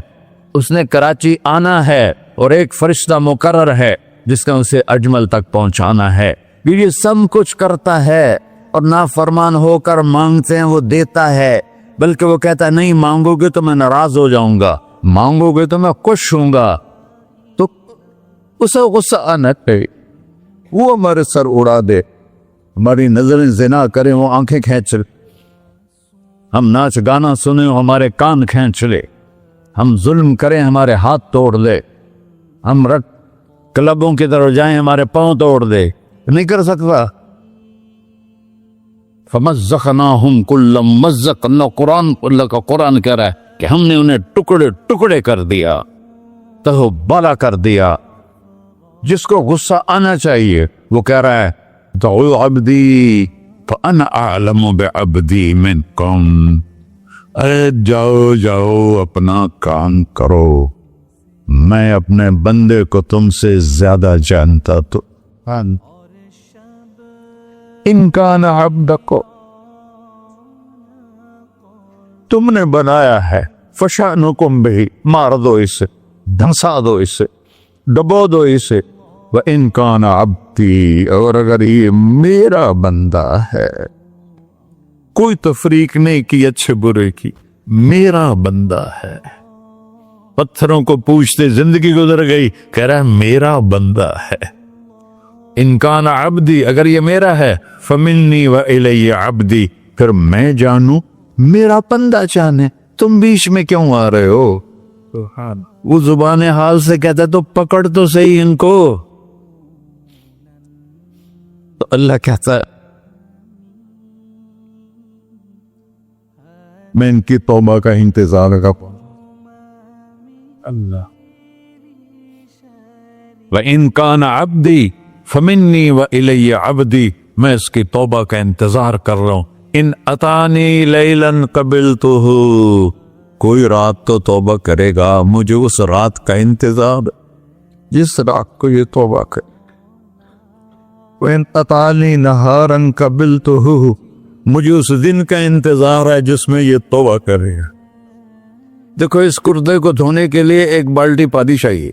[SPEAKER 1] اس نے کراچی آنا ہے, اور ایک فرشتہ مقرر ہے جس نے اسے اجمل تک پہنچانا ہے. یہ سب کچھ کرتا ہے, اور نافرمان ہو کر مانگتے ہیں وہ دیتا ہے. بلکہ وہ کہتا ہے نہیں مانگو گے تو میں ناراض ہو جاؤں گا, مانگو گے تو میں خوش ہوں گا. تو اسے غصہ آنا چاہیے, وہ ہمارے سر اڑا دے, ہماری نظریں زنا کریں وہ آنکھیں کھینچ لے, ہم ناچ گانا سنیں ہمارے کان کھینچ لے, ہم ظلم کریں ہمارے ہاتھ توڑ دے, ہم رٹ کلبوں کی طرف جائیں ہمارے پاؤں توڑ دے. نہیں کر سکتا. فمزقناہم کل ممزق. اللہ کا قرآن کہہ رہا ہے کہ ہم نے انہیں ٹکڑے ٹکڑے کر دیا, تہو بالا کر دیا. جس کو غصہ آنا چاہیے وہ کہہ رہا ہے دعو عبدی فانا اعلم بعبدی منکم. ارے جاؤ اپنا کام کرو, میں اپنے بندے کو تم سے زیادہ جانتا. تو ان کان عبدکو, تم نے بنایا ہے, فشانکم بہی, مار دو اسے, دھنسا دو اسے, ڈبو دو اسے. وَإِن كَانَ عَبْدِي, اور اگر یہ میرا بندہ ہے, کوئی تفریق نہیں کی اچھے برے کی, میرا بندہ ہے. پتھروں کو پوچھتے زندگی گزر گئی, کہہ رہا ہے میرا بندہ ہے. ان کان عبدی, اگر یہ میرا ہے, فمنی والی عبدی, پھر میں جانوں میرا بندہ جانے, تم بیچ میں کیوں آ رہے ہو؟ وہ زبان حال سے کہتا تو پکڑ تو صحیح ان کو. تو اللہ کہتا ہے
[SPEAKER 2] میں ان کی توبہ کا انتظار کروں.
[SPEAKER 1] اللہ وَإِن كَانَ عَبْدِي فَمِنِّي وَإِلَيَّ عَبْدِي، میں اس کی توبہ کا انتظار کر رہا ہوں. ان اتانی لیلاً قبلتہ، کوئی رات تو توبہ کرے گا، مجھے اس رات کا انتظار جس رات کو یہ توبہ کرے.
[SPEAKER 2] وَإِنْ أَطَعَنِي نَهَارًا قَبِلْتُهُ،
[SPEAKER 1] مجھے اس دن کا انتظار ہے جس میں یہ توبہ کرے گا. دیکھو اس کردے کو دھونے کے لیے ایک بالٹی پانی چاہیے.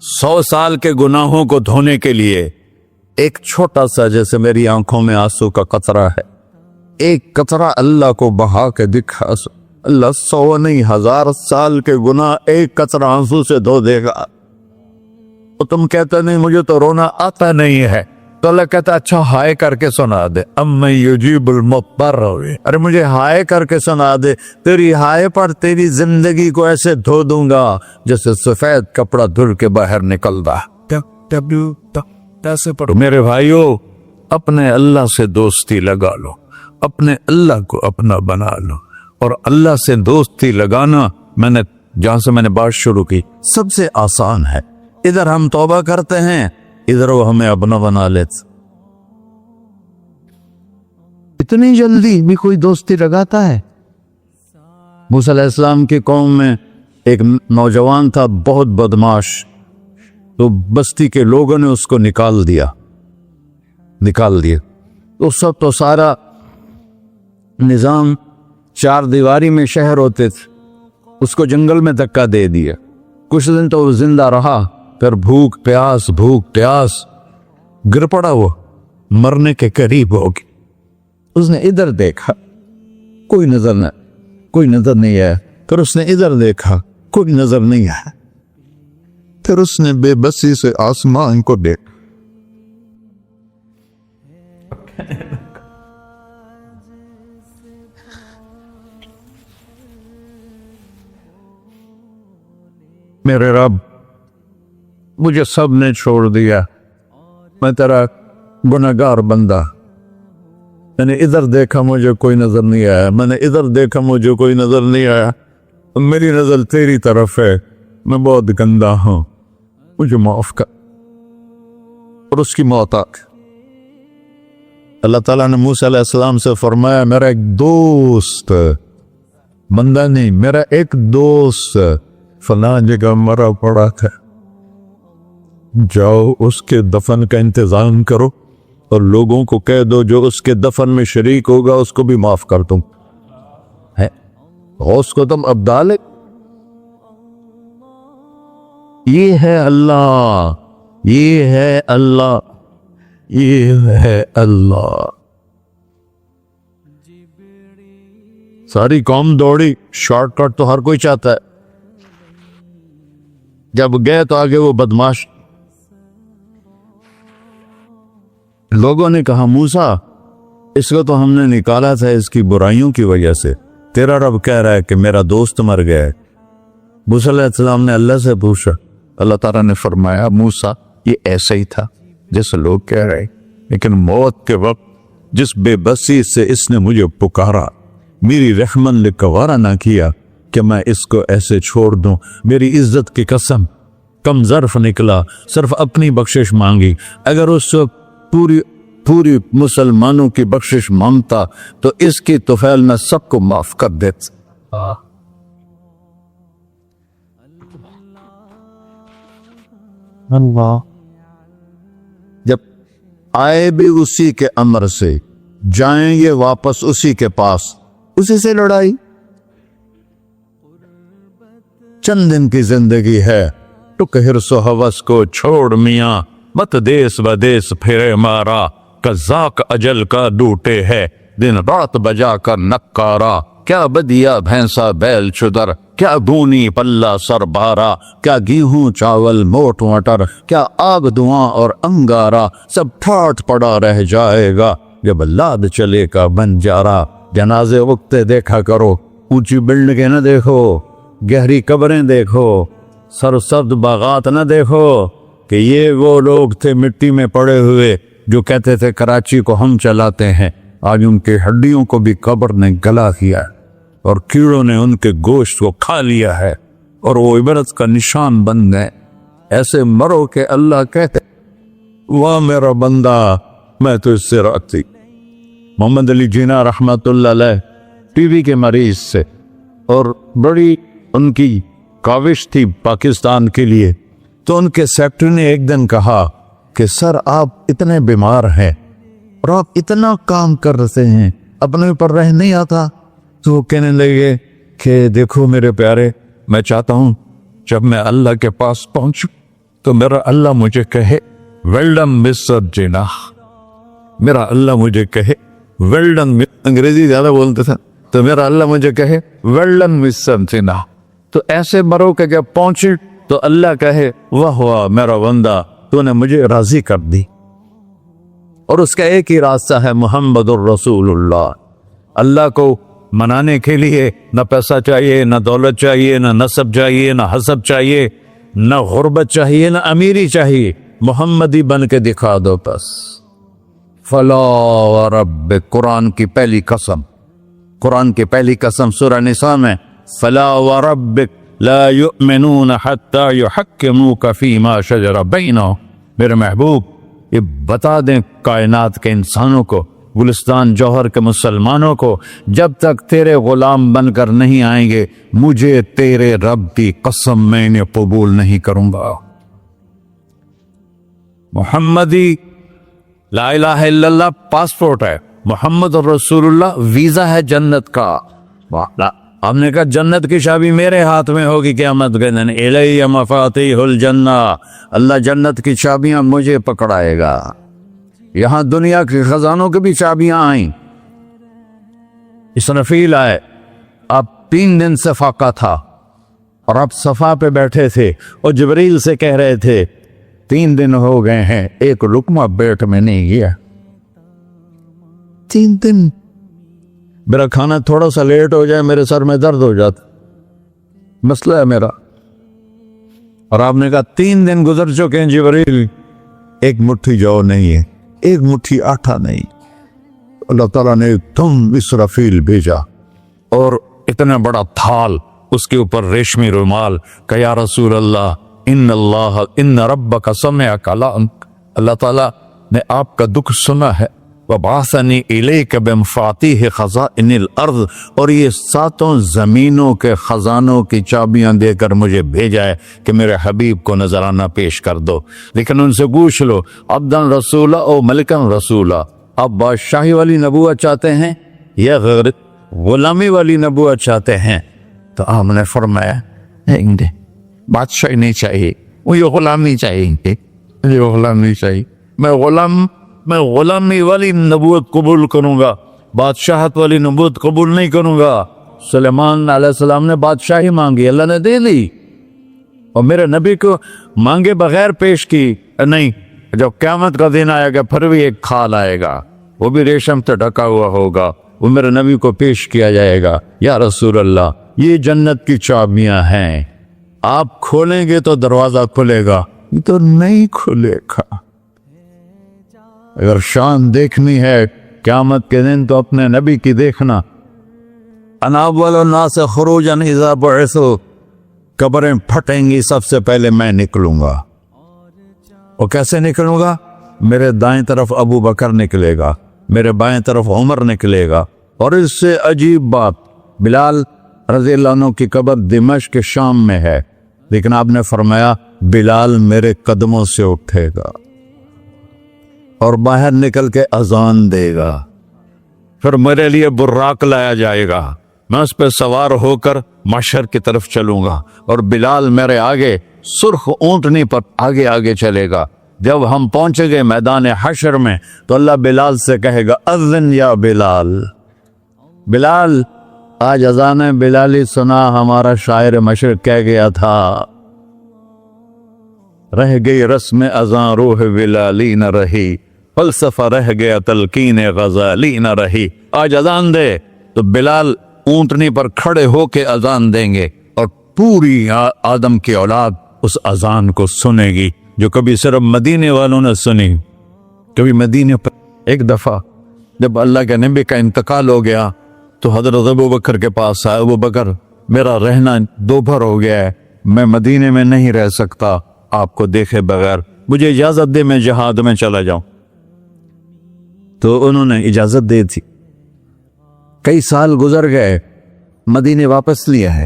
[SPEAKER 1] 100 سال کے گناہوں کو دھونے کے لیے ایک چھوٹا سا، جیسے میری آنکھوں میں آنسو کا قطرہ ہے، ایک قطرہ اللہ کو بہا کے دکھا، اللہ 100 نہیں 1000 سال کے گناہ ایک قطرہ آنسو سے دھو دے گا. تو تم کہتے نہیں مجھے تو رونا آتا نہیں ہے، تو اللہ کہتا اچھا ہائے کر کے سنا دے. اَمَّن یُجِیبُ الْمُضْطَرَّ، ارے مجھے ہائے کر کے سنا دے، تیری ہائے پر تیری زندگی کو ایسے دھو دوں گا جیسے سفید کپڑا دھل کے باہر نکلتا. میرے بھائیو، اپنے اللہ سے دوستی لگا لو، اپنے اللہ کو اپنا بنا لو. اور اللہ سے دوستی لگانا، جہاں سے میں نے بات شروع کی، سب سے آسان ہے. ادھر ہم توبہ کرتے ہیں، ادھر وہ ہمیں اپنا بنا لیتے. اتنی جلدی بھی کوئی دوستی لگاتا ہے؟ موسیٰ علیہ السلام کی قوم میں ایک نوجوان تھا بہت بدماش، تو بستی کے لوگوں نے اس کو نکال دیا. تو سارا نظام 4 دیواری میں شہر ہوتے تھے، اس کو جنگل میں دھکا دے دیا. کچھ دن تو وہ زندہ رہا، پھر بھوک پیاس گر پڑا، وہ مرنے کے قریب ہو گیا. اس نے ادھر دیکھا، کوئی نظر نہیں آیا. پھر اس نے ادھر دیکھا، کوئی نظر نہیں آیا.
[SPEAKER 2] پھر اس نے بے بسی سے آسمان کو دیکھا.
[SPEAKER 1] میرے رب، مجھے سب نے چھوڑ دیا، میں تیرا گنہگار بندہ. میں نے ادھر دیکھا مجھے کوئی نظر نہیں آیا، میں نے ادھر دیکھا مجھے کوئی نظر نہیں آیا. میری نظر تیری طرف ہے، میں بہت گندا ہوں، مجھے معاف کر. اور اس کی موت آ گئی. اللہ تعالیٰ نے موسیٰ علیہ السلام سے فرمایا میرا ایک دوست، بندہ نہیں، میرا ایک دوست فلاں جگہ مرا پڑا تھا، جاؤ اس کے دفن کا انتظام کرو اور لوگوں کو کہہ دو جو اس کے دفن میں شریک ہوگا اس کو بھی معاف کر دوں. غوث کو تم ابدال. یہ ہے اللہ، یہ ہے اللہ، یہ ہے اللہ. ساری قوم دوڑی، شارٹ کٹ تو ہر کوئی چاہتا ہے. جب گئے تو آگے وہ بدماش. لوگوں نے کہا موسیٰ، اس کو تو ہم نے نکالا تھا اس کی برائیوں کی وجہ سے، تیرا رب کہہ رہا ہے کہ میرا دوست مر گیا ہے. موسیٰ علیہ السلام نے اللہ سے پوچھا، اللہ تعالیٰ نے فرمایا موسیٰ یہ ایسا ہی تھا جیسے لوگ کہہ رہے، لیکن موت کے وقت جس بے بسی سے اس نے مجھے پکارا، میری رحمت نے گوارا نہ کیا کہ میں اس کو ایسے چھوڑ دوں. میری عزت کی قسم، کم ظرف نکلا، صرف اپنی بخشش مانگی. اگر اس پوری مسلمانوں کی بخشش مانگتا تو اس کی طفیل میں سب کو معاف کر دیتا. اللہ جب آئے بھی اسی کے امر سے، جائیں گے واپس اسی کے پاس، اسی سے لڑائی. چند دن کی زندگی ہے، ٹک حرص و ہوس کو چھوڑ میاں، مت دیس بدیس پھرے مارا، قزاق اجل کا ڈوٹے ہے، دن رات بجا کر نکارا. کیا بدیا بھینسا بیل چدر، کیا گونی پلہ سر بارا، کیا گیہوں چاول موٹ مٹر، کیا آگ دھواں اور انگارا، سب ٹھاٹ پڑا رہ جائے گا جب لاد چلے کا بنجارا. جنازے اگتے دیکھا کرو، اونچی بلڈنگیں نہ دیکھو، گہری قبریں دیکھو، سرسبز باغات نہ دیکھو کہ یہ وہ لوگ تھے مٹی میں پڑے ہوئے جو کہتے تھے کراچی کو ہم چلاتے ہیں. آج ان کے ہڈیوں کو بھی قبر نے گلا کیا ہے اور کیڑوں نے ان کے گوشت کو کھا لیا ہے اور وہ عبرت کا نشان بن گئے۔ ایسے مرو کہ اللہ کہتے واہ میرا بندہ میں تو اس سے راضی۔ محمد علی جناح رحمت اللہ علیہ ٹی وی کے مریض سے، اور بڑی ان کی کاوش تھی پاکستان کے لیے، تو ان کے سیکٹری نے ایک دن کہا کہ سر آپ اتنے بیمار ہیں اور آپ اتنا کام کر رہے ہیں، اپنے اوپر رہ نہیں آتا؟ تو وہ کہنے لگے کہ دیکھو میرے پیارے، میں چاہتا ہوں جب میں اللہ کے پاس پہنچوں تو میرا اللہ مجھے کہے ویل ڈن مسٹر جناح، میرا اللہ مجھے کہے ویل ڈن، انگریزی زیادہ بولتے تھے، تو میرا اللہ مجھے کہے ویل ڈن مسٹر جناح۔ تو ایسے مرو کہ جب پہنچے تو اللہ کہے واہ واہ میرا بندہ تو نے مجھے راضی کر دی۔ اور اس کا ایک ہی راستہ ہے محمد الرسول اللہ۔ اللہ کو منانے کے لیے نہ پیسہ چاہیے، نہ دولت چاہیے، نہ نسب چاہیے، نہ حسب چاہیے، نہ غربت چاہیے، نہ امیری چاہیے، محمدی بن کے دکھا دو بس۔ فلا وربک، قرآن کی پہلی قسم، قرآن کی پہلی قسم سورہ نساء میں، فلا وربک لا یؤمنون حتی یحکموک فیما شجر بینہم، میرے محبوب یہ بتا دیں کائنات کے انسانوں کو، گلستان جوہر کے مسلمانوں کو، جب تک تیرے غلام بن کر نہیں آئیں گے مجھے تیرے رب کی قسم میں انہیں قبول نہیں کروں گا۔ محمدی لا الہ الا اللہ پاسپورٹ ہے، محمد رسول اللہ ویزا ہے جنت کا۔ ہم نے کہا جنت کی چابی میرے ہاتھ میں ہوگی قیامت کے دن، الی مفاتیح الجنہ، اللہ جنت کی چابیاں مجھے پکڑائے گا۔ یہاں دنیا کے خزانوں کی بھی چابیاں آئیں۔ اسرافیل آئے، اب 3 دن سے فاقہ تھا اور اب صفا پہ بیٹھے تھے اور جبریل سے کہہ رہے تھے 3 دن ہو گئے ہیں ایک لقمہ پیٹ میں نہیں گیا، 3 دن میرا کھانا تھوڑا سا لیٹ ہو جائے میرے سر میں درد ہو جاتا، مسئلہ ہے میرا۔ اور آپ نے کہا 3 دن گزر چکے ہیں جبریل، ایک مٹھی جو نہیں ہے، ایک مٹھی آٹا نہیں۔ اللہ تعالیٰ نے تم اسرافیل بھیجا اور اتنا بڑا تھال، اس کے اوپر ریشمی رومال، کہ یا رسول اللہ ان ربک سمع کلامک، اللہ تعالیٰ نے آپ کا دکھ سنا ہے، وَبَعَثَنِي إِلَيْكَ بِمَفَاتِيحِ خَزَائِنِ الْأَرْضِ، اور یہ 7 زمینوں کے خزانوں کی چابیاں دے کر مجھے بھیجا ہے کہ میرے حبیب کو نذرانہ پیش کر دو۔ لیکن ان سے پوچھ لو عبدًا رسولہ او ملکن رسولہ، آپ بادشاہی والی نبوت چاہتے ہیں یا غیر غلامی والی نبوت چاہتے ہیں؟ تو آپ نے فرمایا بادشاہی نہیں چاہیے، مجھے غلامی چاہیے، مجھے غلامی چاہیے، میں غلامی والی نبوت قبول کروں گا، بادشاہت والی نبوت قبول نہیں کروں گا۔ سلیمان علیہ السلام نے بادشاہی مانگی، اللہ نے دے دی، اور میرے نبی کو مانگے بغیر پیش کی نہیں۔ جب قیامت کا دن آئے گا پھر بھی ایک کھال آئے گا، وہ بھی ریشم سے ڈھکا ہوا ہوگا، وہ میرے نبی کو پیش کیا جائے گا، یا رسول اللہ یہ جنت کی چابیاں ہیں، آپ کھولیں گے تو دروازہ کھلے گا، یہ تو نہیں کھلے گا۔ اگر شان دیکھنی ہے قیامت کے دن تو اپنے نبی کی دیکھنا۔ انا اول الناس خروجا اذا بعثوا، قبریں پھٹیں گی سب سے پہلے میں نکلوں گا، اور کیسے نکلوں گا؟ میرے دائیں طرف ابو بکر نکلے گا، میرے بائیں طرف عمر نکلے گا، اور اس سے عجیب بات، بلال رضی اللہ عنہ کی قبر دمشق کے شام میں ہے، لیکن آپ نے فرمایا بلال میرے قدموں سے اٹھے گا اور باہر نکل کے اذان دے گا، پھر میرے لیے براق لایا جائے گا، میں اس پہ سوار ہو کر محشر کی طرف چلوں گا، اور بلال میرے آگے سرخ اونٹنی پر آگے آگے چلے گا۔ جب ہم پہنچے گے میدان حشر میں تو اللہ بلال سے کہے گا اذن یا بلال، بلال آج اذان بلالی سنا، ہمارا شاعر مشرق کہہ گیا تھا رہ گئی رسم اذان روح بلالی نہ رہی، فلسفہ رہ گیا تلقین غزالی نہ رہی۔ آج اذان دے تو بلال اونٹنی پر کھڑے ہو کے اذان دیں گے، اور پوری آدم کی اولاد اس اذان کو سنے گی جو کبھی صرف مدینے والوں نے سنی۔ کبھی مدینے پر ایک دفعہ جب اللہ کے نبی کا انتقال ہو گیا تو حضرت ابو بکر کے پاس آیا، ابو بکر میرا رہنا دوپہر ہو گیا ہے، میں مدینے میں نہیں رہ سکتا آپ کو دیکھے بغیر، مجھے اجازت دے میں جہاد میں چلا جاؤں۔ تو انہوں نے اجازت دے تھی۔ کئی سال گزر گئے، مدینے واپس لیا ہے۔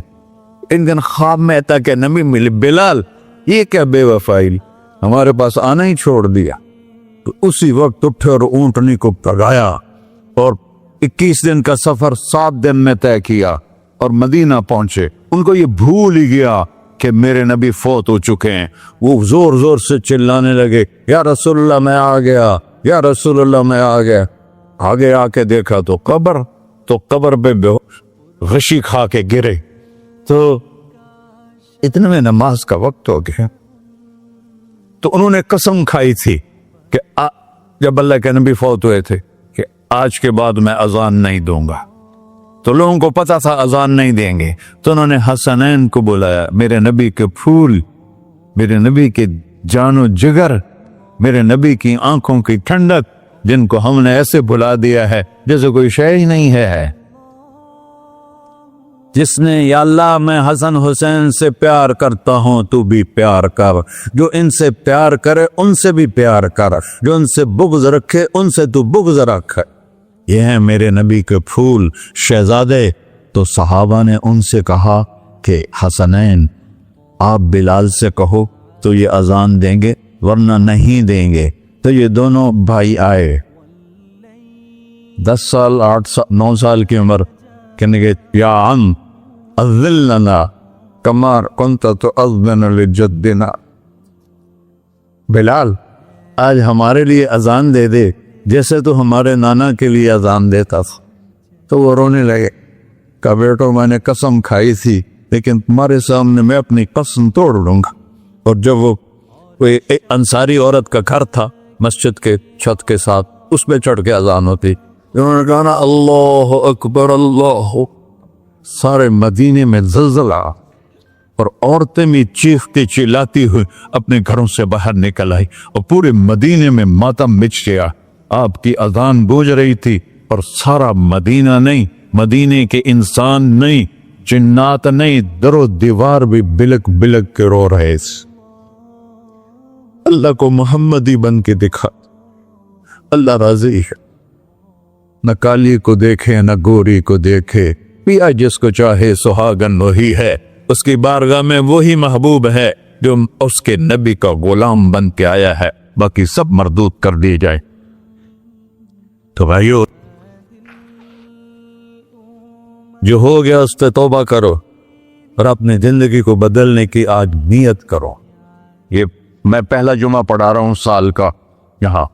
[SPEAKER 1] ایک دن خواب میں آتا کہ نبی ملے، بلال یہ کیا بے وفائی، ہمارے پاس آنا ہی چھوڑ دیا۔ تو اسی وقت اٹھے اور اونٹنی کو پگایا اور 21 دن کا سفر 7 دن میں طے کیا اور مدینہ پہنچے۔ ان کو یہ بھول ہی گیا کہ میرے نبی فوت ہو چکے ہیں۔ وہ زور زور سے چلانے لگے، یا رسول اللہ میں آ گیا، یا رسول اللہ میں آ گیا۔ آگے آ کے دیکھا تو قبر پہ غشی کھا کے گرے۔ تو اتنے میں نماز کا وقت ہو گیا۔ تو انہوں نے قسم کھائی تھی کہ جب اللہ کے نبی فوت ہوئے تھے کہ آج کے بعد میں اذان نہیں دوں گا۔ تو لوگوں کو پتا تھا اذان نہیں دیں گے، تو انہوں نے حسنین کو بلایا، میرے نبی کے پھول، میرے نبی کے جان و جگر، میرے نبی کی آنکھوں کی ٹھنڈک، جن کو ہم نے ایسے بلا دیا ہے جیسے کوئی شے ہی نہیں ہے۔ جس نے یا اللہ میں حسن حسین سے پیار کرتا ہوں تو بھی پیار کر، جو ان سے پیار کرے ان سے بھی پیار کر، جو ان سے بغض رکھے ان سے تو بغض رکھ۔ یہ ہیں میرے نبی کے پھول شہزادے۔ تو صحابہ نے ان سے کہا کہ حسنین آپ بلال سے کہو تو یہ اذان دیں گے، ورنہ نہیں دیں گے۔ تو یہ دونوں بھائی آئے، 10 سال 8 سال 9 سال کی عمر، کہنے گے یا عم اذن لنا کما کنت تؤذن لجدنا، بلال آج ہمارے لیے اذان دے دے جیسے تو ہمارے نانا کے لیے اذان دیتا تھا۔ تو وہ رونے لگے، کہا بیٹو میں نے قسم کھائی تھی لیکن تمہارے سامنے میں اپنی قسم توڑ لوں گا۔ اور جب وہ ایک انصاری عورت کا گھر تھا مسجد کے چھت کے ساتھ، اس پہ چڑھ کے اذان ہوتی، انہوں نے کہا نا اللہ اکبر اللہ، سارے مدینے میں زلزلہ، اور عورتیں بھی چیختی چلاتی ہوئی اپنے گھروں سے باہر نکل آئی، اور پورے مدینے میں ماتم مچ گیا۔ آپ کی اذان گونج رہی تھی اور سارا مدینہ نہیں، مدینے کے انسان نہیں، جنات نہیں، در و دیوار بھی بلک بلک کے رو رہے۔ اللہ کو محمدی بن کے دکھا، اللہ راضی ہے، نہ کالی کو دیکھے نہ گوری کو دیکھے، پیا جس کو چاہے سہاگن وہی ہے، اس کی بارگاہ میں وہی محبوب ہے جو اس کے نبی کا غلام بن کے آیا ہے، باقی سب مردود کر دی جائے۔ تو بھائیو جو ہو گیا اس پہ توبہ کرو اور اپنی زندگی کو بدلنے کی آج نیت کرو۔ یہ میں پہلا جمعہ پڑھا رہا ہوں سال کا، یہاں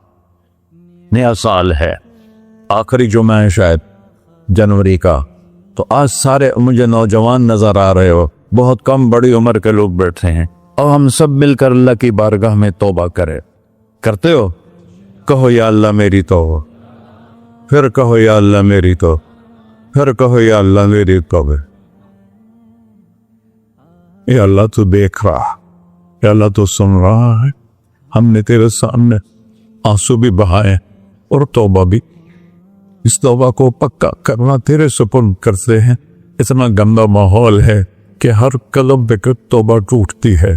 [SPEAKER 1] نیا سال ہے، آخری جمعہ ہے شاید جنوری کا۔ تو آج سارے مجھے نوجوان نظر آ رہے ہو، بہت کم بڑی عمر کے لوگ بیٹھے ہیں، اور ہم سب مل کر اللہ کی بارگاہ میں توبہ کرتے ہو؟ کہو یا اللہ میری توبہ، پھر کہو یا اللہ میری توبہ، پھر کہو یا اللہ میری توبہ۔ یا اللہ تو دیکھ رہا، یا اللہ تو سن رہا ہے، ہم نے تیرے سامنے آنسو بھی بہائے اور توبہ بھی، اس توبہ کو پکا کرنا تیرے سپرد کرتے ہیں۔ اتنا گندا ماحول ہے کہ ہر قلب پہ توبہ ٹوٹتی ہے،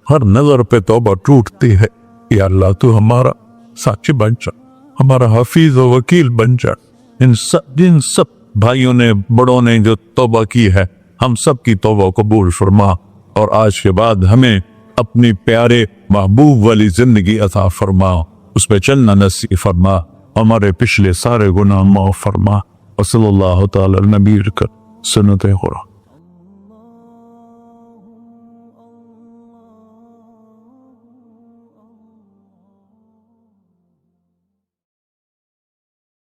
[SPEAKER 1] ہر نظر پہ توبہ ٹوٹتی ہے۔ یا اللہ تو ہمارا ساتھی بن جا، ہمارا حفیظ و وکیل بن جا۔ جن سب بھائیوں نے بڑوں نے جو توبہ کی ہے، ہم سب کی توبہ قبول فرما، اور آج کے بعد ہمیں اپنی پیارے محبوب والی زندگی عطا فرما، اس پہ چلنا نصیب فرما، ہمارے پچھلے سارے گناہ معاف فرما۔ وصلی اللہ تعالی نبی کر سنت خورا۔